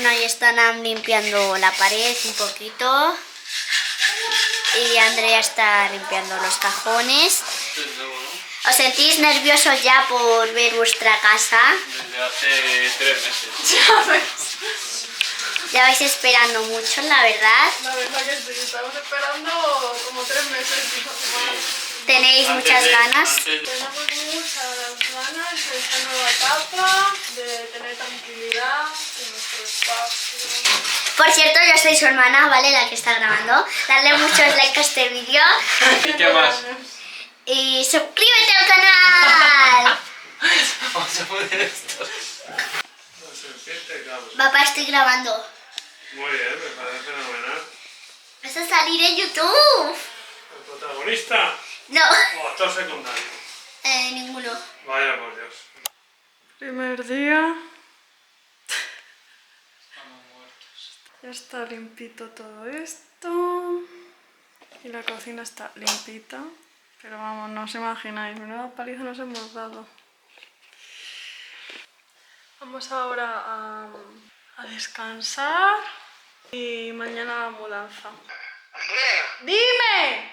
Bueno, ahí están limpiando la pared un poquito. Y Andrea está limpiando los cajones. ¿Os sentís nerviosos ya por ver vuestra casa? Desde hace 3 meses. Ya ves. Ya vais esperando mucho, la verdad. La verdad que sí, estamos esperando como 3 meses. Tenéis muchas ganas. Tenemos muchas ganas de esta nueva etapa, de tener tranquilidad en nuestro espacio. Por cierto, yo soy su hermana, ¿vale? La que está grabando. Darle muchos likes a este vídeo. ¿Y qué más? Y suscríbete al canal. Vamos a poner esto. Papá, estoy grabando. Muy bien, me parece fenomenal. Vas a salir en YouTube. ¿El protagonista No, o actor secundario? ninguno. Vaya por Dios. Primer día. Ya está limpito todo esto. Y la cocina está limpita. Pero vamos, no os imagináis, menuda paliza nos hemos dado. Vamos ahora a descansar y mañana mudanza. Andrea, ¡Dime!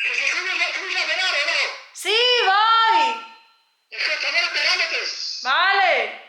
¿pues ¿y cómo vas a pegar o no? ¡Sí, voy! Es que tomar parámetros. ¡Vale!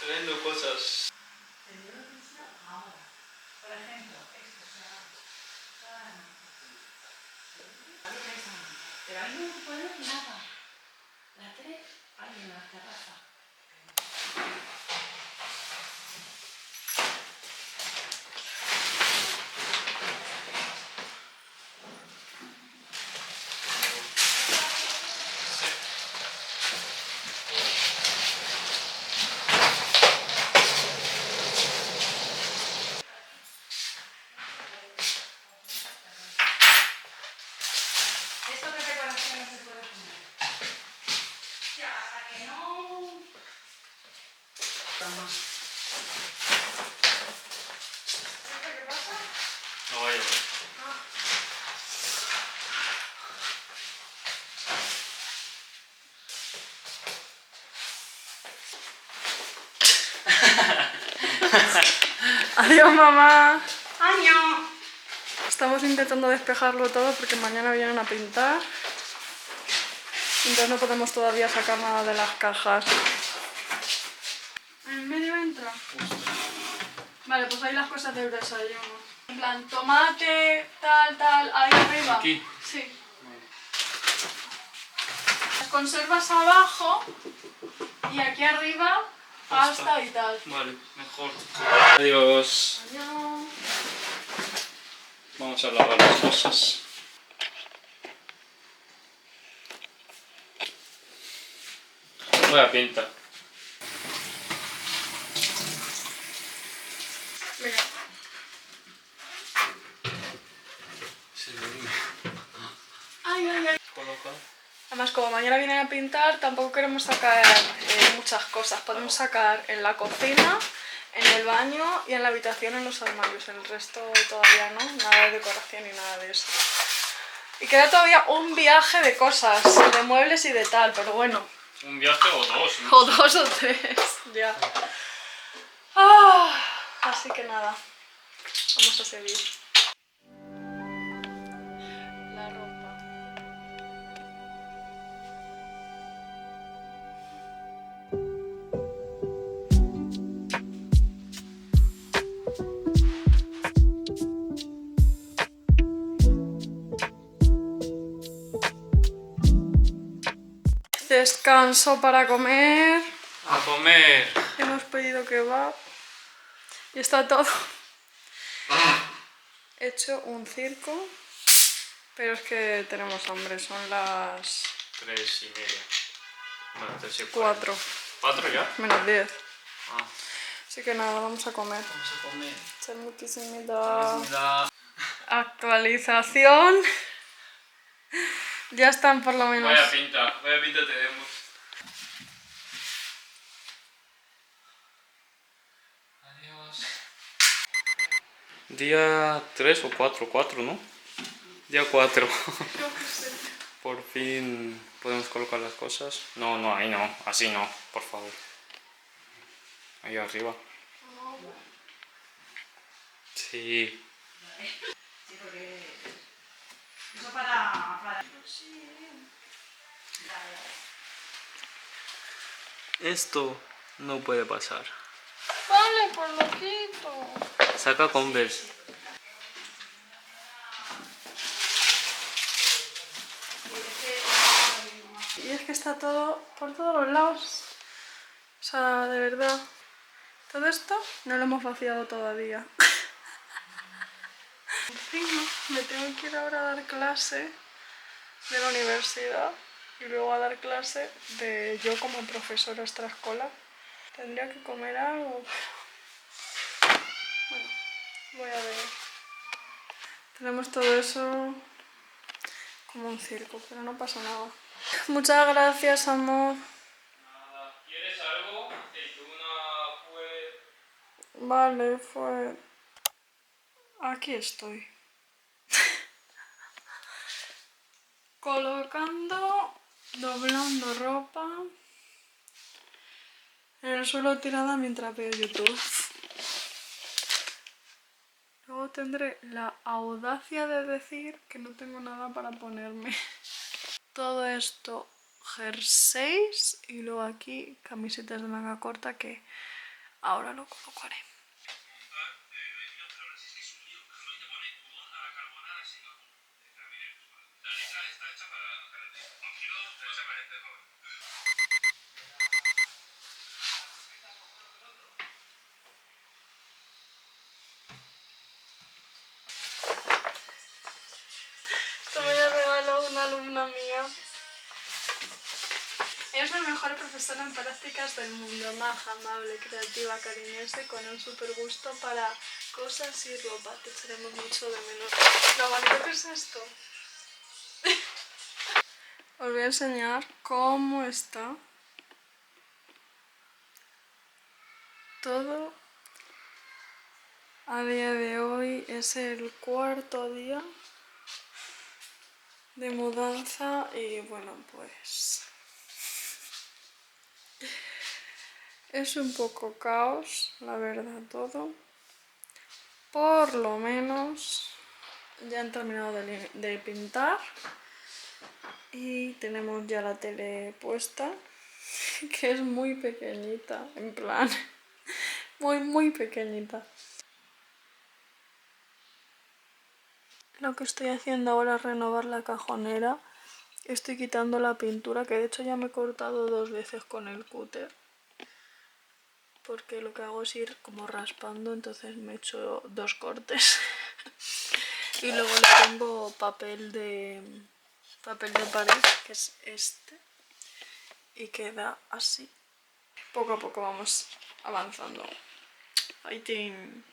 Trayendo cosas. Pero ahí no puedes nada. La 3, ahí en la terraza. Esto que preparación no se puede poner. Ya, hasta que no... Vamos. ¿Qué pasa? No vaya, Adiós, mamá. ¡Año! Estamos intentando despejarlo todo porque mañana vienen a pintar. Entonces no podemos todavía sacar nada de las cajas. ¿En medio entra? Vale, pues ahí las cosas del desayuno. En plan, tomate, tal, ahí arriba. ¿Aquí? Sí. Las conservas abajo y aquí arriba pasta y tal. Vale, mejor. Adiós. Adiós. Vamos a lavar las cosas. Buena pinta. Venga. Sí, Ay. coloca. Además, como mañana vienen a pintar, tampoco queremos sacar muchas cosas. Podemos sacar en la cocina, en el baño y en la habitación en los armarios. El resto todavía no, nada de decoración ni nada de eso. Y queda todavía un viaje de cosas, de muebles y de tal, pero bueno. Un viaje o dos. ¿No? O 2 o 3, ya. Así que nada, vamos a seguir. La ropa. Descanso para comer. A comer. Hemos pedido kebab. Y está todo hecho un circo. Pero es que tenemos hambre, son las 3:30. Bueno, 3:40. 4, 4 ya. menos 10. Ah, Así que nada, vamos a comer. vamos a comer. 잘 먹겠습니다. Mira. Actualización. Ya están por lo menos. Vaya pinta tenemos. Adiós. Día 3 o 4, ¿no? Día 4. Por fin ¿Podemos colocar las cosas? No, no, ahí no. Así no, por favor. Ahí arriba. Sí. Sí, porque eso para... Esto no puede pasar. Vale, pues lo quito. Saca Converse. Y es que está todo por todos los lados. O sea, de verdad. Todo esto no lo hemos vaciado todavía. Encima me tengo que ir ahora a dar clase de la universidad y luego a dar clase de yo como profesora extraescolar. Tendría que comer algo. Bueno, voy a ver. Tenemos todo eso como un circo, pero no pasa nada. Muchas gracias, amor. Nada. ¿Quieres algo? Aceituna, pues... Vale, fue... Aquí estoy. Colocando, doblando ropa en el suelo tirada mientras veo YouTube. Luego tendré la audacia de decir que no tengo nada para ponerme. Todo esto jerseys y luego aquí camisetas de manga corta que ahora lo colocaré. Esto me lo regaló una alumna mía. Es la mejor profesora en prácticas del mundo, maja, amable, creativa, cariñosa y con un súper gusto para cosas y ropa. Te echaremos mucho de menos. Lo bonito que es esto. Os voy a enseñar cómo está todo a día de hoy. Es el cuarto día de mudanza y bueno, pues es un poco caos, la verdad, todo. Por lo menos ya han terminado de pintar y tenemos ya la tele puesta, que es muy pequeñita, en plan, muy pequeñita. Lo que estoy haciendo ahora es renovar la cajonera. Estoy quitando la pintura, que de hecho ya me he cortado 2 veces con el cúter. Porque lo que hago es ir como raspando, entonces me he hecho 2 cortes. Y luego le pongo papel de pared, que es este. Y queda así. Poco a poco vamos avanzando. Fighting.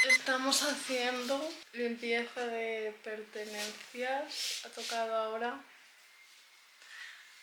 Estamos haciendo limpieza de pertenencias. Ha tocado ahora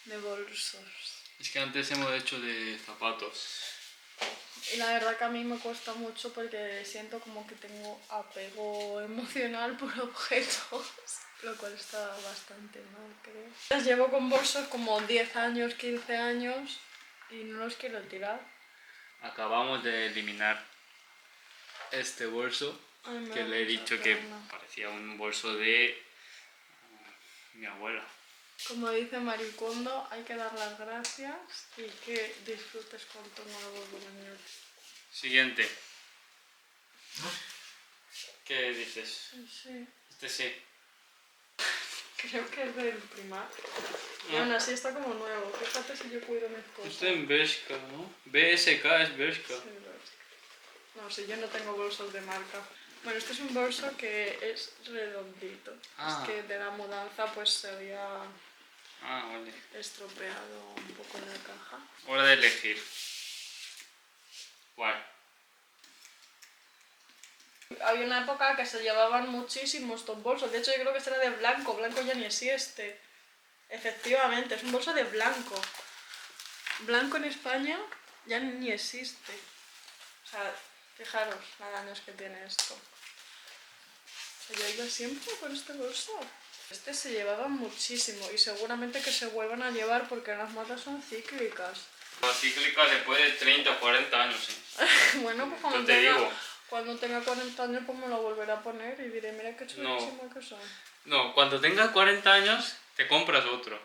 de bolsos. Es que antes hemos hecho de zapatos. Y la verdad que a mí me cuesta mucho porque siento como que tengo apego emocional por objetos. Lo cual está bastante mal, creo. Las llevo con bolsos como 10 años, 15 años y no los quiero tirar. Acabamos de eliminar este bolso. Ay, me Que da le he mucha dicho que pena. parecía un bolso de mi abuela. Como dice Maricondo, hay que dar las gracias y que disfrutes con tu nuevo dueño. Siguiente. ¿Qué dices? Sí, Este sí. creo que es del primario. Y aún así está como nuevo. Fíjate si yo cuido mis cosas. Esto en Bershka, ¿no? BSK es Bershka. Sí, no, si yo no tengo bolsos de marca. Bueno, este es un bolso que es redondito. Ah. Es que de la mudanza pues se había Ah, vale. estropeado un poco la caja. Hora de elegir. ¿Cuál? Había una época que se llevaban muchísimos estos bolsos. De hecho, yo creo que este era de blanco. Blanco ya ni existe. Efectivamente, es un bolso de blanco. Blanco en España ya ni existe. O sea, fijaros los años que tiene esto. O sea, yo iba siempre con este bolso. Este se llevaba muchísimo y seguramente que se vuelvan a llevar porque las modas son cíclicas. La cíclica después de 30 o 40 años, ¿eh? Bueno, pues Yo te digo. cuando tenga 40 años pues me lo volveré a poner y diré, mira qué chulísimo que son. No, cuando tengas 40 años te compras otro.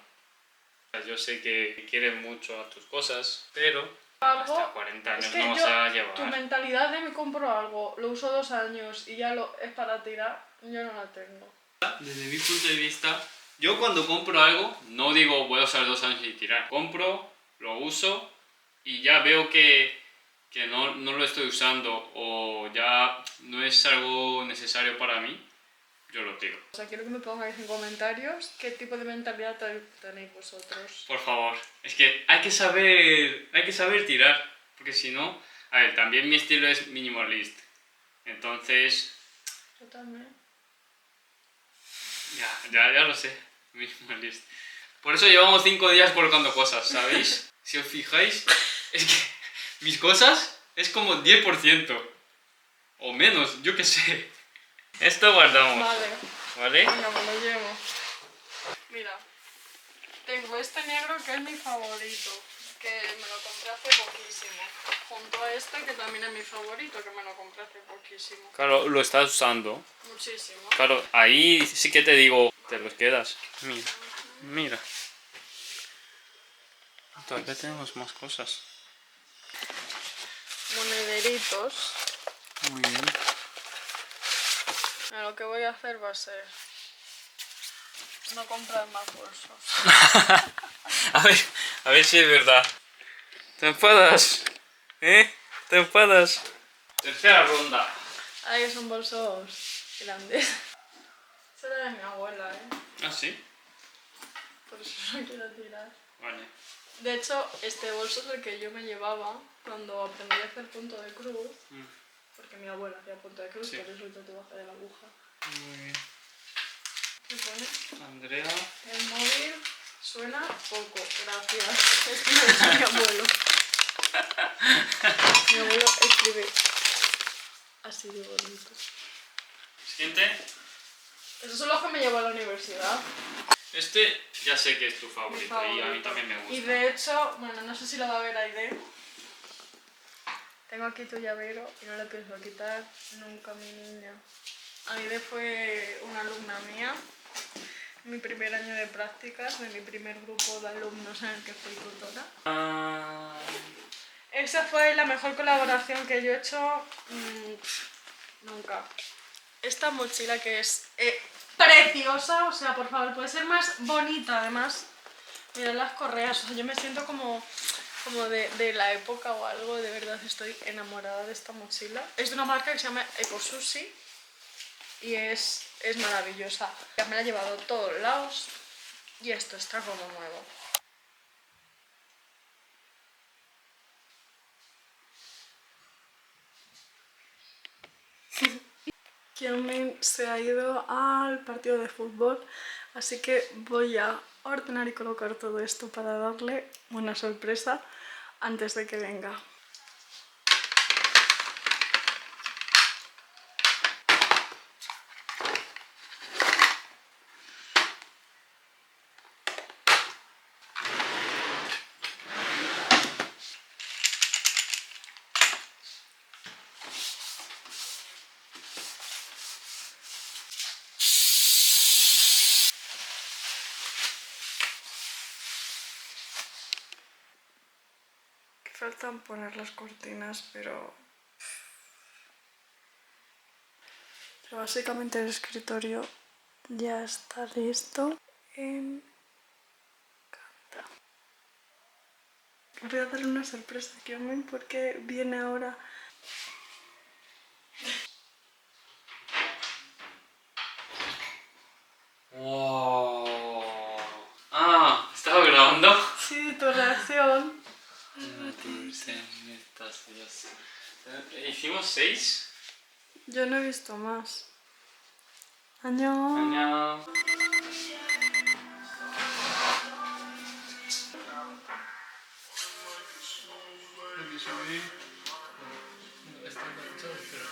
Yo sé que quieres mucho a tus cosas, pero Algo, hasta 40 años es que no vas yo, a tu llevar. mentalidad de me compro algo, lo uso 2 años y ya es para tirar, yo no la tengo. Desde mi punto de vista, yo cuando compro algo, no digo voy a usar 2 años y tirar. Compro, lo uso y ya veo que no lo estoy usando o ya no es algo necesario para mí, yo lo tiro. O sea, quiero que me pongáis en comentarios qué tipo de mentalidad tenéis vosotros. Por favor, es que hay que saber tirar, porque si no, a ver, también mi estilo es minimalista. Entonces, Yo también. ya lo sé, minimalista. Por eso llevamos 5 días colocando cosas, ¿sabéis? Si os fijáis, es que mis cosas es como 10% o menos, yo qué sé. Esto guardamos, Vale, ¿vale? venga, me lo llevo. Mira, tengo este negro que es mi favorito, que me lo compré hace poquísimo. Junto a este que también es mi favorito, que me lo compré hace poquísimo. Claro, lo estás usando. Muchísimo. Claro, ahí sí que te digo, te los quedas. Mira. Todavía tenemos más cosas. Monederitos. Muy bien. Mira, lo que voy a hacer va a ser no comprar más bolsos. a ver si es verdad. ¿Te enfadas? ¿Eh? ¿Te enfadas? Tercera ronda. Ahí son bolsos grandes. Eso era de mi abuela, ¿Ah, sí? por eso no quiero tirar. Vale. De hecho, este bolso es el que yo me llevaba cuando aprendí a hacer punto de cruz, porque mi abuela hacía punto de cruz, Sí. por eso el tatuaje de la aguja. Muy bien. ¿Qué pone? Andrea. El móvil suena poco, gracias. Es que lo ha hecho mi abuelo. Mi abuelo escribe así de bonito. Siguiente. Esos son los que me llevo a la universidad. Este ya sé que es tu Mi favorito, y a mí favorito. también me gusta. Y de hecho, bueno, no sé si lo va a ver Aide. Tengo aquí tu llavero y no le pienso quitar nunca, mi niña. Aide fue una alumna mía, mi primer año de prácticas, de mi primer grupo de alumnos en el que fui tutora. Esa fue la mejor colaboración que yo he hecho nunca. Esta mochila que es preciosa, o sea, por favor, puede ser más bonita además. Mirad las correas, o sea, yo me siento como de la época o algo, de verdad estoy enamorada de esta mochila. Es de una marca que se llama Ecosushi y es maravillosa. Ya me la he llevado a todos lados y esto está como nuevo. Kianmin se ha ido al partido de fútbol, así que voy a ordenar y colocar todo esto para darle una sorpresa antes de que venga. Faltan poner las cortinas, pero básicamente el escritorio ya está listo en Voy a darle una sorpresa a Kyomin porque viene ahora. Wow. Ah, ¿estaba grabando? Sí, tu reacción. ¿Hicimos 6? Yo no he visto más. Año. 안녕. Está enganchado, pero...